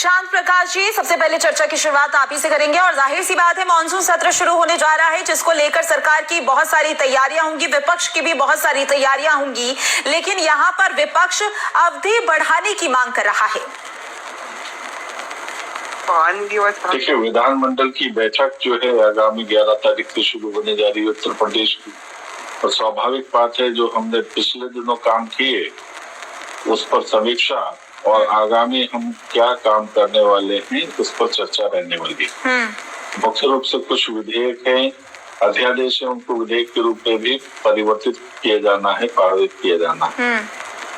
शांत प्रकाश जी, सबसे पहले चर्चा की शुरुआत आप ही से करेंगे और जाहिर सी बात है मॉनसून सत्र शुरू होने जा रहा है जिसको लेकर सरकार की बहुत सारी तैयारियां होंगी, विपक्ष की भी बहुत सारी तैयारियां होंगी, लेकिन यहां पर विपक्ष अवधि बढ़ाने की मांग कर रहा है। देखिए, विधानमंडल की बैठक जो है आगामी 11 तारीख से शुरू होने जा रही है उत्तर प्रदेश की, और स्वाभाविक बात है जो हमने पिछले दिनों काम किए उस पर समीक्षा और आगामी हम क्या काम करने वाले हैं उस पर चर्चा रहने वाली है। मुख्य रूप से कुछ विधेयक हैं, अध्यादेश है, उनको विधेयक के रूप में भी परिवर्तित किया जाना है, पारित किया जाना है।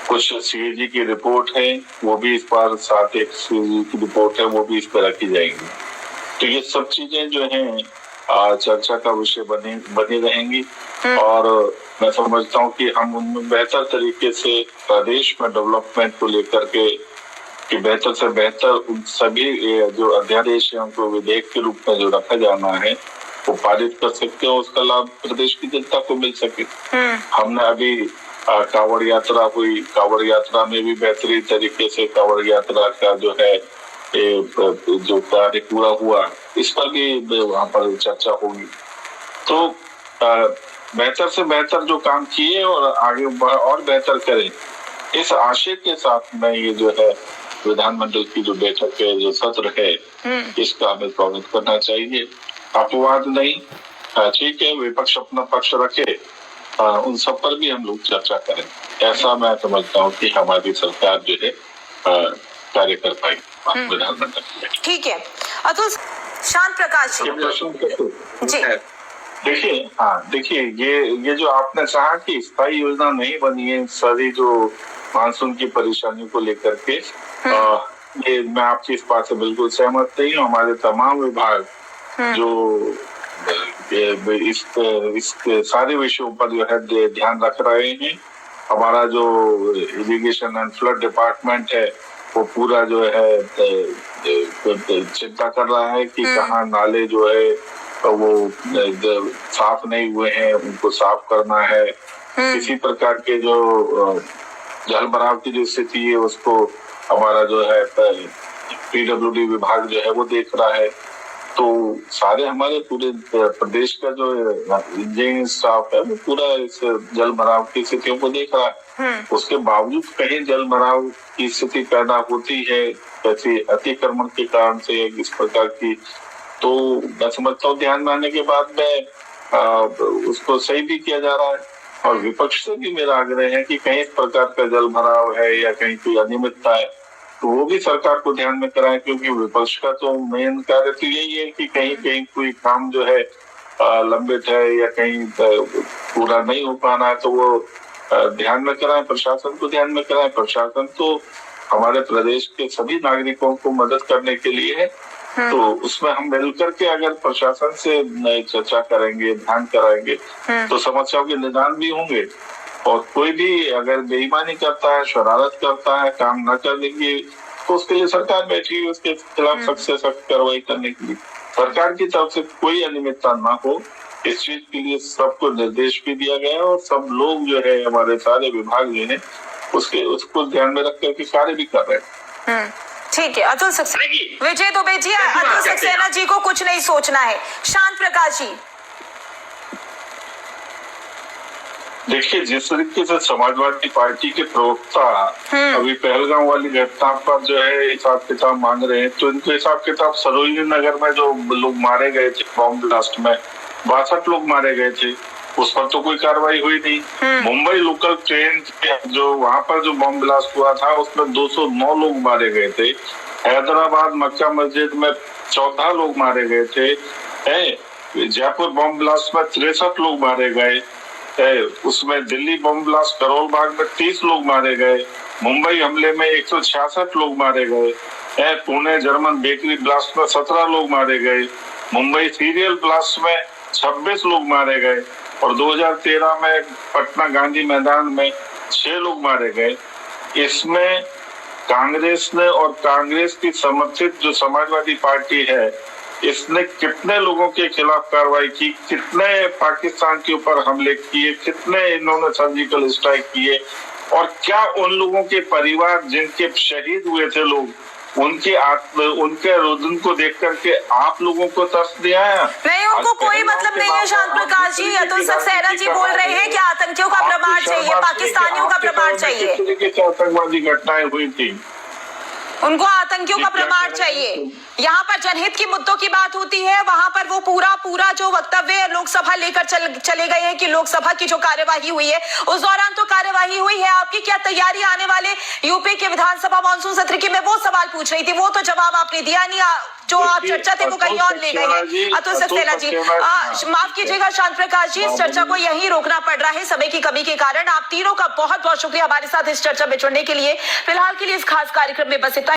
कुछ सीएजी की रिपोर्ट है, वो भी इस बार 7 सीएजी की रिपोर्ट है, वो भी इस पर रखी जाएंगी। तो ये सब चीजें जो हैं चर्चा का विषय बनी रहेंगी और मैं समझता हूँ कि हम उनमें बेहतर तरीके से प्रदेश में डेवलपमेंट को लेकर के कि बेहतर से बेहतर उन सभी जो अध्यादेश है उनको विधेयक के रूप में जो रखा जाना है वो पारित कर सकते हो, उसका लाभ प्रदेश की जनता को मिल सके। हमने अभी कांवड़ यात्रा हुई, कांवड़ यात्रा में भी बेहतरीन तरीके से कांवड़ यात्रा का जो है जो कार्य पूरा हुआ, इस पर भी वहाँ पर चर्चा होगी। तो बेहतर से बेहतर जो काम किए और आगे और बेहतर करें, इस आशय के साथ में ये जो है विधानमंडल की जो बैठक है, जो सत्र है, इसका हमें स्वागत करना चाहिए। अपवाद नहीं, ठीक है, विपक्ष अपना पक्ष रखे, उन सब पर भी हम लोग चर्चा करें, ऐसा मैं समझता हूँ कि हमारी सरकार जो है कार्य कर पाएगी विधानमंडल में। ठीक है, अतुल। शांत प्रकाश जी, देखिए ये जो आपने कहा कि स्थायी योजना नहीं बनी है सारी जो मानसून की परेशानियों को लेकर के, ये मैं आपकी इस बात से बिल्कुल सहमत नहीं हूँ। हमारे तमाम विभाग जो इस सारे विषयों पर जो है ध्यान रख रहे हैं। हमारा जो इरिगेशन एंड फ्लड डिपार्टमेंट है वो पूरा जो है चिंता कर रहा है कि कहाँ नाले जो है वो साफ नहीं हुए हैं, उनको साफ करना है। किसी प्रकार के जो जल भराव की जो स्थिति है उसको हमारा जो है पीडब्ल्यूडी विभाग जो है वो देख रहा है। तो सारे हमारे पूरे प्रदेश का जो इंजीनियरिंग स्टाफ है वो पूरा इस जल भराव की स्थितियों को देख रहा है। उसके बावजूद कहीं जल भराव की स्थिति पैदा होती है जैसे अतिक्रमण के कारण से इस प्रकार की, तो मैं समझता हूँ ध्यान में आने के बाद में उसको सही भी किया जा रहा है। और विपक्ष से भी मेरा आग्रह है कि कहीं इस प्रकार का जल भराव है या कहीं कोई अनियमितता है तो वो भी सरकार को ध्यान में कराए, क्योंकि विपक्ष का तो मेन कार्य तो यही है कि कहीं कहीं कोई काम जो है लंबित है या कहीं पूरा नहीं हो पा रहा है तो वो ध्यान में कराए, प्रशासन को ध्यान में कराए। प्रशासन तो हमारे प्रदेश के सभी नागरिकों को मदद करने के लिए है, तो उसमें हम मिलकर के अगर प्रशासन से चर्चा करेंगे, ध्यान कराएंगे तो समस्याओं के निदान भी होंगे। और कोई भी अगर बेईमानी करता है, शरारत करता है, काम न करने की, तो उसके लिए सरकार बैठी है उसके खिलाफ सख्त से सख्त कार्रवाई करने के लिए। सरकार की तरफ से कोई अनियमितता ना हो, इस चीज के लिए सबको निर्देश भी दिया गया है और सब लोग जो है हमारे सारे विभाग जो है उसको ध्यान में रख करके कार्य भी कर रहे हैं। ठीक है, अतुल सक्सेना, विजय दुबे जी, अतुल सक्सेना जी को कुछ नहीं सोचना है। शांत प्रकाश जी, देखिए, जिस तरीके से समाजवादी पार्टी के प्रवक्ता अभी पहलगाम वाली घटना पर जो है हिसाब किताब मांग रहे हैं, तो इनको हिसाब किताब सरोजिनी नगर में जो लोग मारे गए थे बॉम्ब ब्लास्ट में, 62 लोग मारे गए थे, उस पर तो कोई कार्रवाई हुई नहीं। मुंबई लोकल ट्रेन जो वहां पर जो बॉम्ब ब्लास्ट हुआ था उसमें 209 लोग मारे गए थे। हैदराबाद मक्का मस्जिद में 14 लोग मारे गए थे। जयपुर बॉम्ब ब्लास्ट में 63 लोग मारे गए। उसमें दिल्ली बम ब्लास्ट करोल बाग में 30 लोग मारे गए। मुंबई हमले में 166 लोग मारे गए। पुणे जर्मन बेकरी ब्लास्ट में 17 लोग मारे गए। मुंबई सीरियल ब्लास्ट में 26 लोग मारे गए और 2013 में पटना गांधी मैदान में 6 लोग मारे गए। इसमें कांग्रेस ने और कांग्रेस की समर्थित जो समाजवादी पार्टी है इसने कितने लोगों के खिलाफ कार्रवाई की, कितने पाकिस्तान के ऊपर हमले किए, कितने इन्होंने सर्जिकल स्ट्राइक किए और क्या उन लोगों के परिवार जिनके शहीद हुए थे लोग उनके रोदन को देख करके आप लोगों को तरस दिया है? नहीं, उनको कोई मतलब नहीं है। शांत प्रकाश जी, अतुल सक्सेना जी बोल रहे हैं कि आतंकियों का प्रमाण चाहिए, पाकिस्तानियों का प्रमाण चाहिए। किस तरीके की आतंकवादी घटनाएं हुई थी? उनको आतंकियों का प्रमाण चाहिए। यहाँ पर जनहित की मुद्दों की बात होती है, वहां पर वो पूरा जो वक्तव्य लोकसभा लेकर चले गए हैं कि लोकसभा की जो कार्यवाही हुई है उस दौरान तो कार्यवाही हुई है। आपकी क्या तैयारी आने वाले यूपी के विधानसभा मानसून सत्र की? मैं वो सवाल पूछ रही थी, वो तो जवाब आपने दिया नहीं। जो आप चर्चा थे वो कहीं और ले गए हैं। अतुल सक्सेना जी, माफ कीजिएगा शांत प्रकाश जी, इस चर्चा को यहीं रोकना पड़ रहा है समय की कमी के कारण। आप तीनों का बहुत बहुत शुक्रिया हमारे साथ इस चर्चा में जुड़ने के लिए। फिलहाल के लिए इस खास कार्यक्रम में बस इतना।